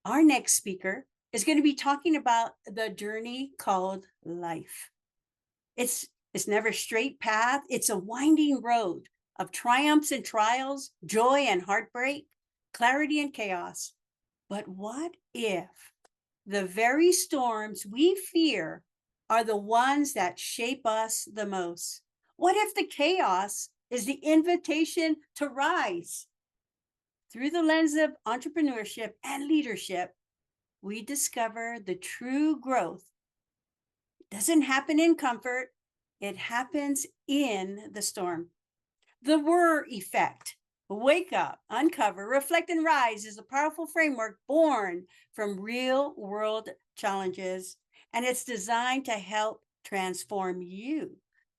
Our next speaker is going to be talking about the journey called life. It's never a straight path. It's a winding road of triumphs and trials, joy and heartbreak, clarity and chaos. But what if the very storms we fear are the ones that shape us the most? What if the chaos is the invitation to rise? Through the lens of entrepreneurship and leadership, we discover the true growth doesn't happen in comfort, it happens in the storm. The Wurr effect. Wake up, uncover, reflect, and rise is a powerful framework born from real world challenges, and it's designed to help transform you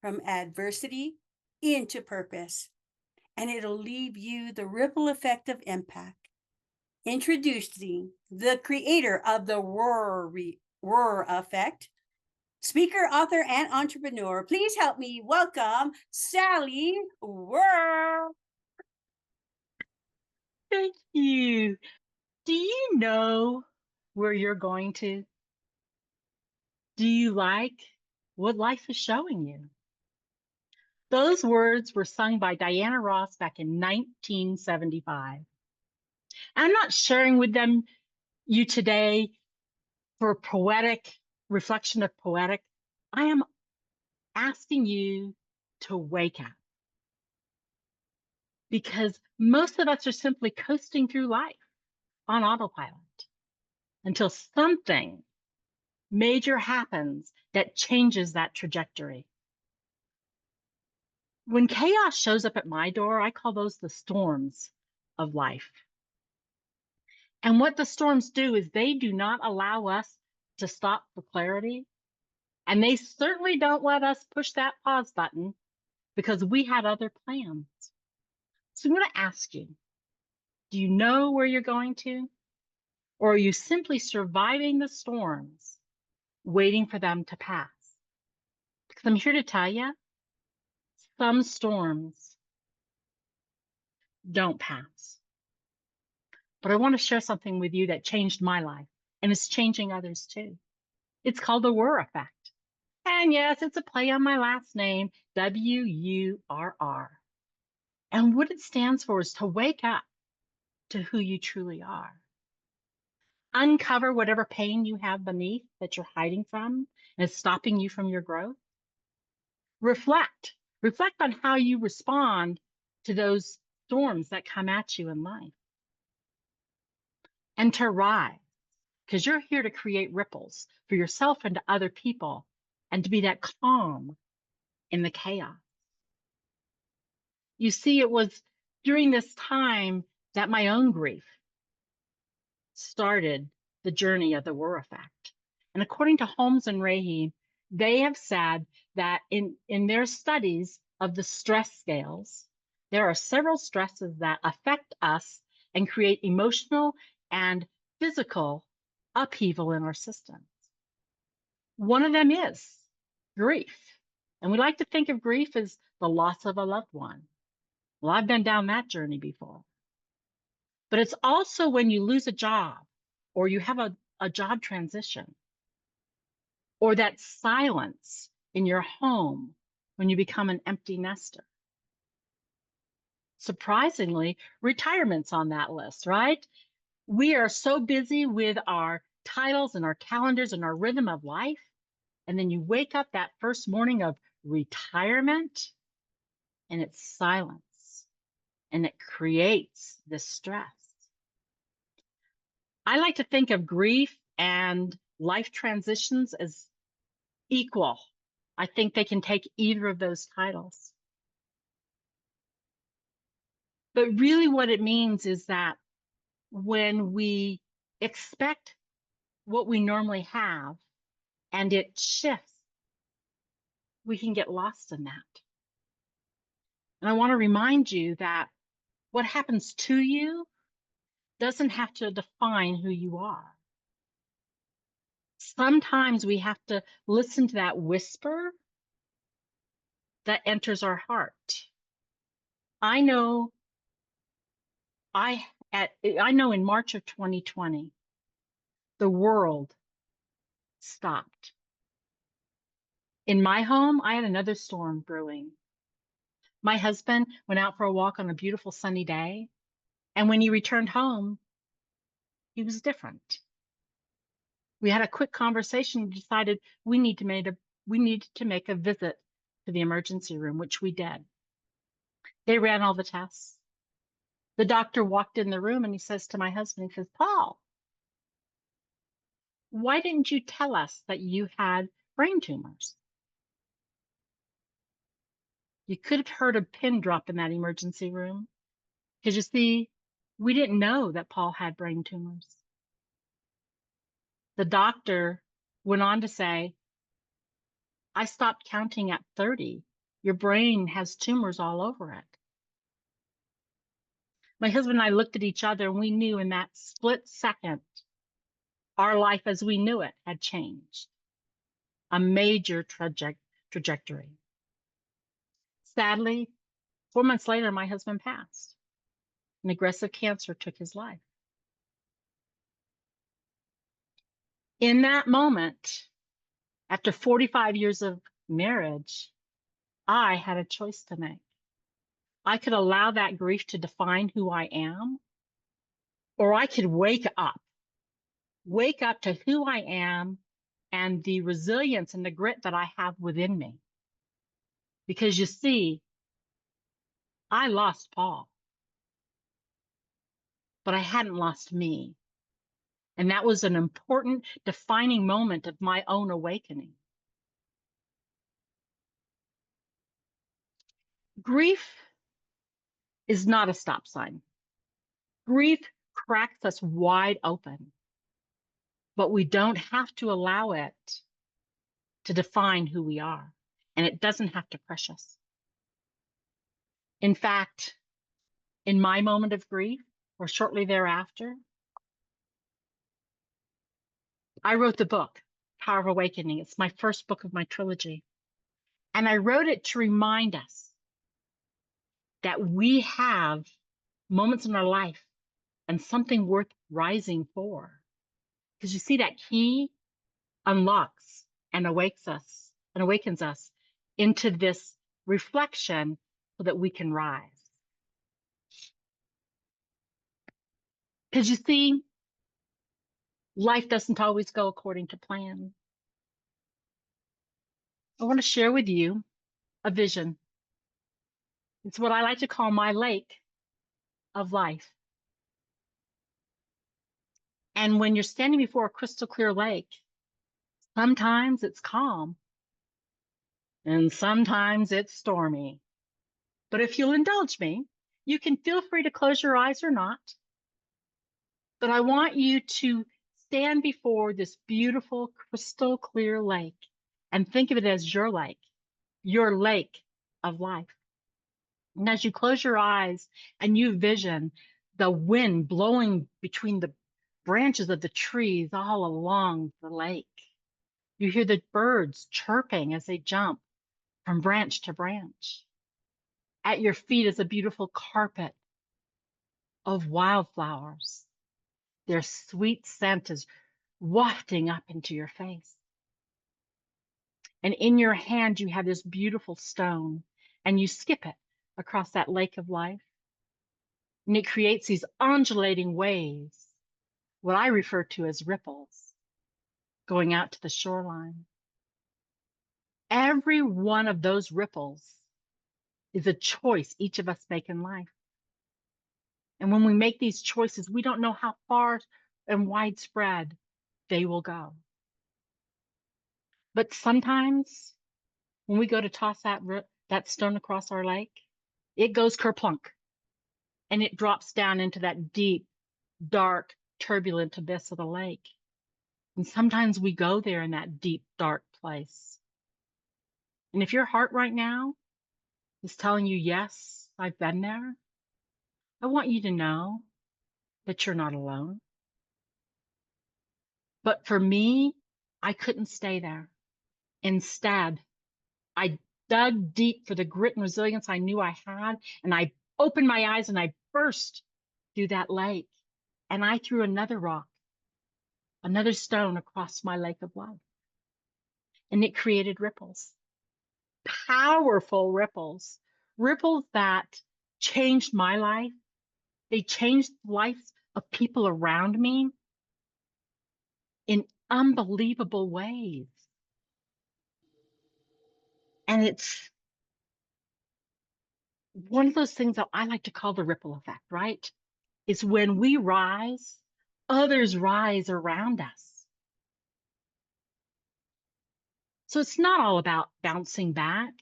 from adversity into purpose. And it'll leave you the ripple effect of impact. Introducing the creator of the Wurr effect, speaker, author, and entrepreneur. Please help me welcome Sally Wurr. Thank you. Do you know where you're going to? Do you like what life is showing you? Those words were sung by Diana Ross back in 1975. I'm not sharing with them you today for poetic reflection of poetic. I am asking you to wake up because most of us are simply coasting through life on autopilot until something major happens that changes that trajectory. When chaos shows up at my door, I call those the storms of life. And what the storms do is they do not allow us to stop for clarity. And they certainly don't let us push that pause button because we had other plans. So I'm going to ask you, do you know where you're going to? Or are you simply surviving the storms, waiting for them to pass? Because I'm here to tell you, some storms don't pass. But I want to share something with you that changed my life and is changing others too. It's called the Wurr effect. And yes, it's a play on my last name, Wurr. And what it stands for is to wake up to who you truly are. Uncover whatever pain you have beneath that you're hiding from and is stopping you from your growth. Reflect. Reflect on how you respond to those storms that come at you in life. And to rise, because you're here to create ripples for yourself and to other people and to be that calm in the chaos. You see, it was during this time that my own grief started the journey of the Wurr effect. And according to Holmes and Rahim, they have said that in their studies of the stress scales, there are several stresses that affect us and create emotional and physical upheaval in our systems. One of them is grief. And we like to think of grief as the loss of a loved one. Well, I've been down that journey before. But it's also when you lose a job or you have a job transition or that silence in your home when you become an empty nester. Surprisingly, retirement's on that list, right? We are so busy with our titles and our calendars and our rhythm of life. And then you wake up that first morning of retirement and it's silence and it creates this stress. I like to think of grief and life transitions as equal. I think they can take either of those titles. But really, what it means is that when we expect what we normally have and it shifts, we can get lost in that. And I want to remind you that what happens to you doesn't have to define who you are. Sometimes we have to listen to that whisper that enters our heart. I know I know in March of 2020, the world stopped. In my home, I had another storm brewing. My husband went out for a walk on a beautiful sunny day, and when he returned home, he was different. We had a quick conversation and decided we needed to make a visit to the emergency room, which we did. They ran all the tests. The doctor walked in the room and he says to my husband, he says, "Paul, why didn't you tell us that you had brain tumors? You could have heard a pin drop in that emergency room." Because you see, we didn't know that Paul had brain tumors. The doctor went on to say, "I stopped counting at 30. Your brain has tumors all over it." My husband and I looked at each other and we knew in that split second, our life as we knew it had changed. A major trajectory. Sadly, 4 months later, my husband passed. An aggressive cancer took his life. In that moment, after 45 years of marriage, I had a choice to make. I could allow that grief to define who I am, or I could wake up to who I am and the resilience and the grit that I have within me. Because you see, I lost Paul, but I hadn't lost me. And that was an important defining moment of my own awakening. Grief is not a stop sign. Grief cracks us wide open, but we don't have to allow it to define who we are, and it doesn't have to crush us. In fact, in my moment of grief, or shortly thereafter, I wrote the book, Power of Awakening. It's my first book of my trilogy. And I wrote it to remind us that we have moments in our life and something worth rising for. Because you see, that key unlocks and awakens us into this reflection so that we can rise. Because you see, life doesn't always go according to plan. I want to share with you a vision. It's what I like to call my lake of life. And when you're standing before a crystal clear lake, sometimes it's calm and sometimes it's stormy. But if you'll indulge me, you can feel free to close your eyes or not. But I want you to stand before this beautiful crystal clear lake and think of it as your lake of life. And as you close your eyes and you vision the wind blowing between the branches of the trees all along the lake, you hear the birds chirping as they jump from branch to branch. At your feet is a beautiful carpet of wildflowers. Their sweet scent is wafting up into your face. And in your hand, you have this beautiful stone, and you skip it across that lake of life. And it creates these undulating waves, what I refer to as ripples, going out to the shoreline. Every one of those ripples is a choice each of us make in life. And when we make these choices, we don't know how far and widespread they will go. But sometimes when we go to toss that stone across our lake, it goes kerplunk and it drops down into that deep, dark, turbulent abyss of the lake. And sometimes we go there in that deep, dark place. And if your heart right now is telling you, yes, I've been there, I want you to know that you're not alone. But for me, I couldn't stay there. Instead, I dug deep for the grit and resilience I knew I had, and I opened my eyes and I burst through that lake, and I threw another rock. another stone across my lake of life. And it created ripples, powerful ripples, ripples that changed my life. They changed the lives of people around me in unbelievable ways. And it's one of those things that I like to call the ripple effect, right? It's when we rise, others rise around us. So it's not all about bouncing back.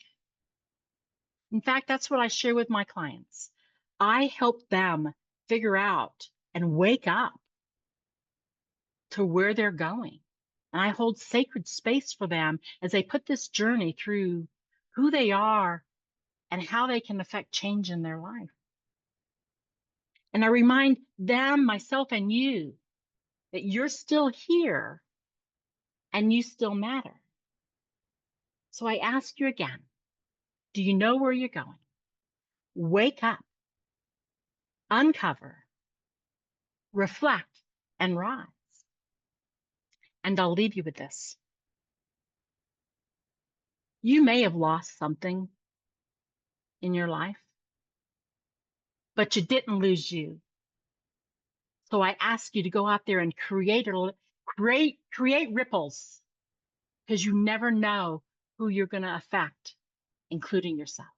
In fact, that's what I share with my clients. I help them figure out and wake up to where they're going. And I hold sacred space for them as they put this journey through who they are and how they can affect change in their life. And I remind them, myself, and you that you're still here and you still matter. So I ask you again, do you know where you're going? Wake up, uncover, reflect, and rise. And I'll leave you with this. You may have lost something in your life, but you didn't lose you. So I ask you to go out there and create ripples, because you never know who you're going to affect, including yourself.